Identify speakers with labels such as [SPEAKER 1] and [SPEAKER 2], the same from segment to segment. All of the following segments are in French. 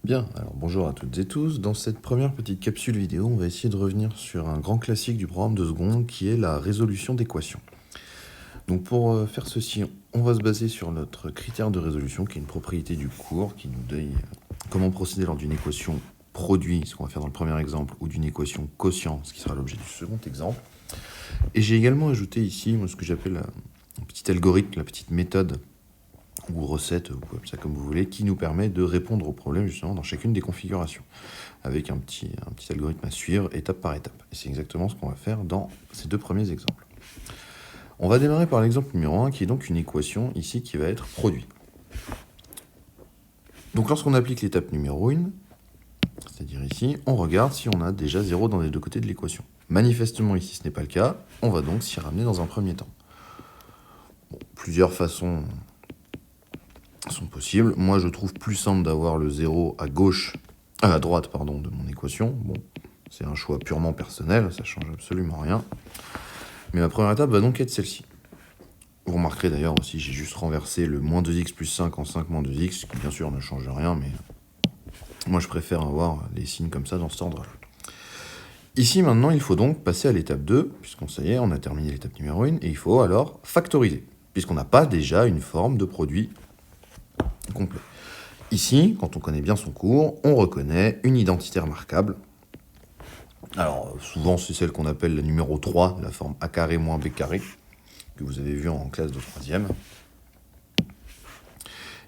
[SPEAKER 1] Bien, alors bonjour à toutes et tous. Dans cette première petite capsule vidéo, on va essayer de revenir sur un grand classique du programme de seconde qui est la résolution d'équations. Donc pour faire ceci, on va se baser sur notre critère de résolution qui est une propriété du cours qui nous dit comment procéder lors d'une équation produit, ce qu'on va faire dans le premier exemple, ou d'une équation quotient, ce qui sera l'objet du second exemple. Et j'ai également ajouté ici ce que j'appelle un petit algorithme, la petite méthode ou recette, vous pouvez appeler ça comme vous voulez, qui nous permet de répondre aux problèmes justement dans chacune des configurations, avec un petit algorithme à suivre étape par étape. Et c'est exactement ce qu'on va faire dans ces deux premiers exemples. On va démarrer par l'exemple numéro 1, qui est donc une équation ici qui va être produit. Donc lorsqu'on applique l'étape numéro 1, c'est-à-dire ici, on regarde si on a déjà 0 dans les deux côtés de l'équation. Manifestement ici ce n'est pas le cas, on va donc s'y ramener dans un premier temps. Bon, plusieurs façons sont possibles. Moi, je trouve plus simple d'avoir le 0 à droite de mon équation. Bon, c'est un choix purement personnel, ça change absolument rien. Mais ma première étape va donc être celle-ci. Vous remarquerez d'ailleurs aussi, j'ai juste renversé le moins 2x plus 5 en 5 moins 2x, ce qui bien sûr ne change rien, mais moi je préfère avoir les signes comme ça dans cet ordre-là. Ici maintenant, il faut donc passer à l'étape 2, puisqu'on ça y est, on a terminé l'étape numéro 1, et il faut alors factoriser, puisqu'on n'a pas déjà une forme de produit complet. Ici, quand on connaît bien son cours, on reconnaît une identité remarquable. Alors, souvent, c'est celle qu'on appelle la numéro 3, la forme a carré moins b carré, que vous avez vu en classe de 3e.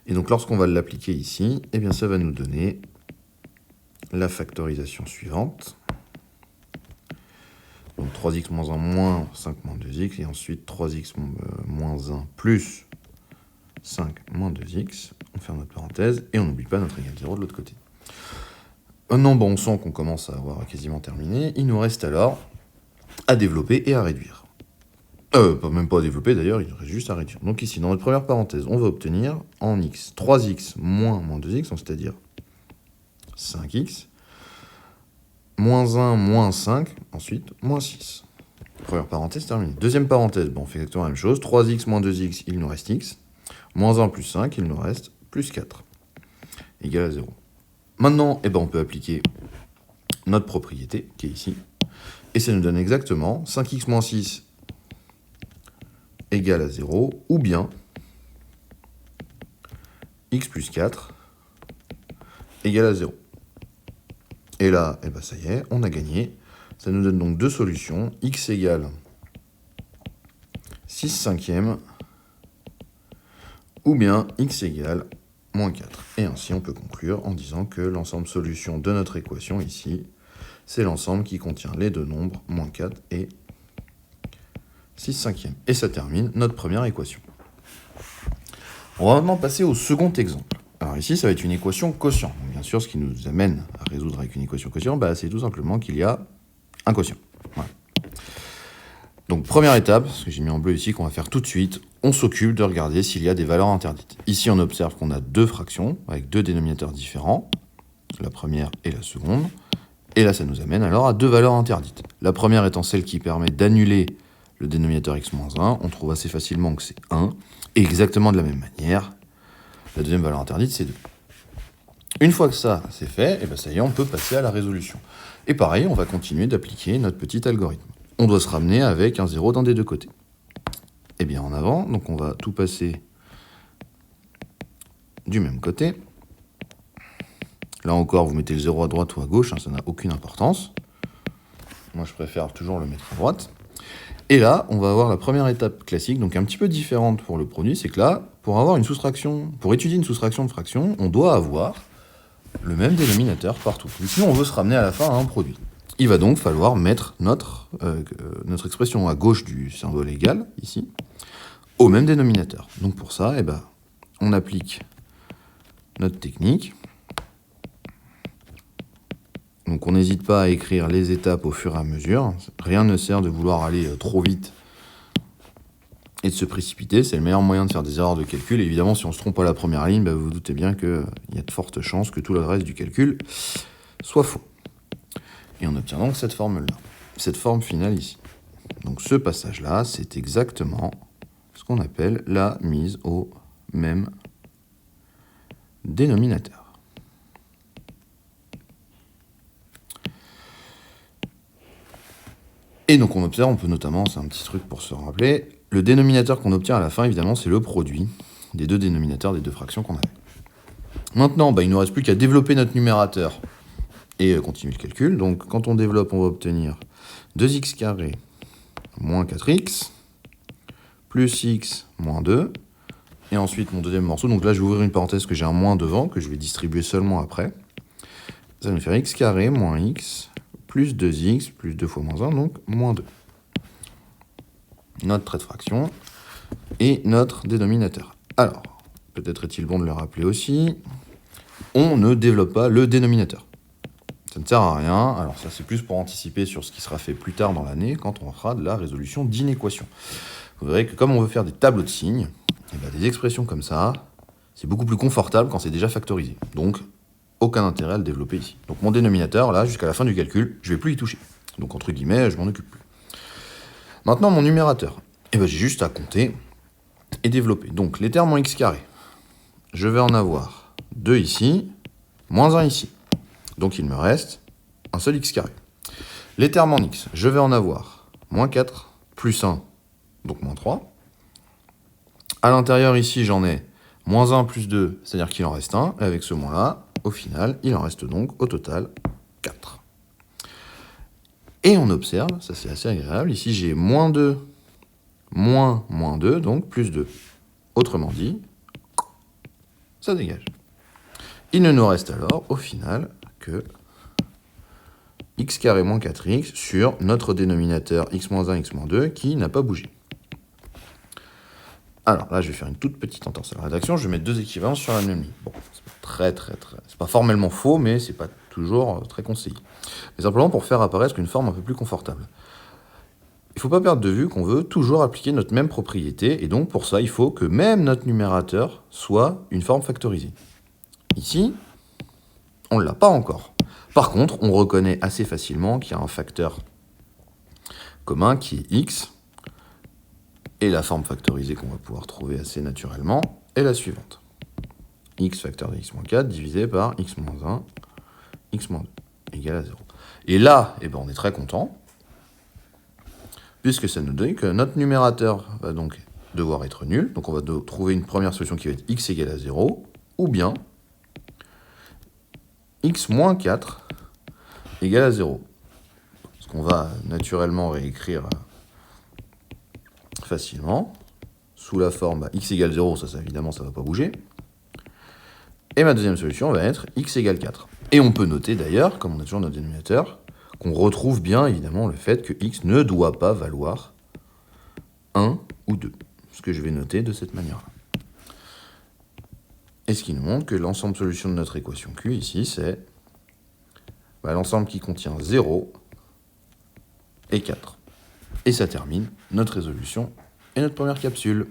[SPEAKER 1] Et donc, lorsqu'on va l'appliquer ici, eh bien, ça va nous donner la factorisation suivante. Donc, 3x moins 1 moins 5 moins 2x, et ensuite 3x moins 1 plus 5 moins 2x. On ferme notre parenthèse, et on n'oublie pas notre égal 0 de l'autre côté. Maintenant, on sent qu'on commence à avoir quasiment terminé. Il nous reste alors à développer et à réduire. Même pas à développer d'ailleurs, il reste juste à réduire. Donc ici, dans notre première parenthèse, on va obtenir en x 3x moins 2x, c'est-à-dire 5x, moins 1 moins 5, ensuite moins 6. Première parenthèse terminée. Deuxième parenthèse, on fait exactement la même chose. 3x moins 2x, il nous reste x. Moins 1 plus 5, il nous reste plus 4. Égal à 0. Maintenant, on peut appliquer notre propriété, qui est ici, et ça nous donne exactement 5x moins 6 égale à 0, ou bien x plus 4 égale à 0. Et là, ça y est, on a gagné. Ça nous donne donc deux solutions, x égale 6 cinquièmes, ou bien x égale moins 4. Et ainsi, on peut conclure en disant que l'ensemble solution de notre équation ici, c'est l'ensemble qui contient les deux nombres, moins 4 et 6 cinquièmes. Et ça termine notre première équation. On va maintenant passer au second exemple. Alors ici, ça va être une équation quotient. Donc, bien sûr, ce qui nous amène à résoudre avec une équation quotient, c'est tout simplement qu'il y a un quotient. Voilà. Donc première étape, ce que j'ai mis en bleu ici, qu'on va faire tout de suite, on s'occupe de regarder s'il y a des valeurs interdites. Ici, on observe qu'on a deux fractions avec deux dénominateurs différents, la première et la seconde. Et là, ça nous amène alors à deux valeurs interdites. La première étant celle qui permet d'annuler le dénominateur x-1, on trouve assez facilement que c'est 1. Et exactement de la même manière, la deuxième valeur interdite, c'est 2. Une fois que ça, c'est fait, ça y est, on peut passer à la résolution. Et pareil, on va continuer d'appliquer notre petit algorithme. On doit se ramener avec un 0 d'un des deux côtés. Et bien en avant, donc on va tout passer du même côté. Là encore, vous mettez le 0 à droite ou à gauche, ça n'a aucune importance. Moi, je préfère toujours le mettre à droite. Et là, on va avoir la première étape classique, donc un petit peu différente pour le produit, c'est que là, pour avoir une soustraction, pour étudier une soustraction de fraction, on doit avoir le même dénominateur partout. Sinon, on veut se ramener à la fin à un produit. Il va donc falloir mettre notre expression à gauche du symbole égal, ici, au même dénominateur. Donc pour ça, on applique notre technique. Donc on n'hésite pas à écrire les étapes au fur et à mesure. Rien ne sert de vouloir aller trop vite et de se précipiter. C'est le meilleur moyen de faire des erreurs de calcul. Et évidemment, si on se trompe à la première ligne, vous vous doutez bien qu'il y a de fortes chances que tout le reste du calcul soit faux. Et on obtient donc cette formule-là, cette forme finale ici. Donc ce passage-là, c'est exactement ce qu'on appelle la mise au même dénominateur. Et donc on observe, on peut notamment, c'est un petit truc pour se rappeler, le dénominateur qu'on obtient à la fin, évidemment, c'est le produit des deux dénominateurs des deux fractions qu'on avait. Maintenant, il ne nous reste plus qu'à développer notre numérateur et continuer le calcul. Donc quand on développe, on va obtenir 2x carré moins 4x plus x moins 2. Et ensuite mon deuxième morceau, donc là je vais ouvrir une parenthèse que j'ai un moins devant, que je vais distribuer seulement après. Ça va nous faire x carré moins x plus 2x plus 2 fois moins 1, donc moins 2. Notre trait de fraction et notre dénominateur. Alors, peut-être est-il bon de le rappeler aussi, on ne développe pas le dénominateur. Ça ne sert à rien, alors ça c'est plus pour anticiper sur ce qui sera fait plus tard dans l'année, quand on fera de la résolution d'inéquations. Vous verrez que comme on veut faire des tableaux de signes, des expressions comme ça, c'est beaucoup plus confortable quand c'est déjà factorisé. Donc, aucun intérêt à le développer ici. Donc mon dénominateur, là, jusqu'à la fin du calcul, je ne vais plus y toucher. Donc entre guillemets, je m'en occupe plus. Maintenant, mon numérateur, j'ai juste à compter et développer. Donc les termes en x carré, je vais en avoir 2 ici, moins 1 ici. Donc il me reste un seul x carré. Les termes en x, je vais en avoir moins 4, plus 1, donc moins 3. À l'intérieur ici, j'en ai moins 1 plus 2, c'est-à-dire qu'il en reste 1. Et avec ce moins-là, au final, il en reste donc au total 4. Et on observe, ça c'est assez agréable, ici j'ai moins 2, moins 2, donc plus 2. Autrement dit, ça dégage. Il ne nous reste alors, au final, que x carré moins 4x sur notre dénominateur x moins 1, x moins 2, qui n'a pas bougé. Alors là, je vais faire une toute petite entorse à la rédaction. Je vais mettre deux équivalences sur la même ligne. Bon, c'est pas formellement faux, mais c'est pas toujours très conseillé. Mais simplement pour faire apparaître une forme un peu plus confortable. Il ne faut pas perdre de vue qu'on veut toujours appliquer notre même propriété, et donc pour ça, il faut que même notre numérateur soit une forme factorisée. Ici, on ne l'a pas encore. Par contre, on reconnaît assez facilement qu'il y a un facteur commun qui est x. Et la forme factorisée qu'on va pouvoir trouver assez naturellement est la suivante. X facteur de x moins 4 divisé par x moins 1, x moins 2, égale à 0. Et là, on est très content, puisque ça nous dit que notre numérateur va donc devoir être nul. Donc on va trouver une première solution qui va être x égale à 0, ou bien x moins 4 égale à 0. Ce qu'on va naturellement réécrire facilement, sous la forme x égale 0, ça évidemment ça ne va pas bouger. Et ma deuxième solution va être x égale 4. Et on peut noter d'ailleurs, comme on a toujours notre dénominateur, qu'on retrouve bien évidemment le fait que x ne doit pas valoir 1 ou 2. Ce que je vais noter de cette manière-là. Et ce qui nous montre que l'ensemble de solutions de notre équation Q ici, c'est l'ensemble qui contient 0 et 4. Et ça termine notre résolution et notre première capsule.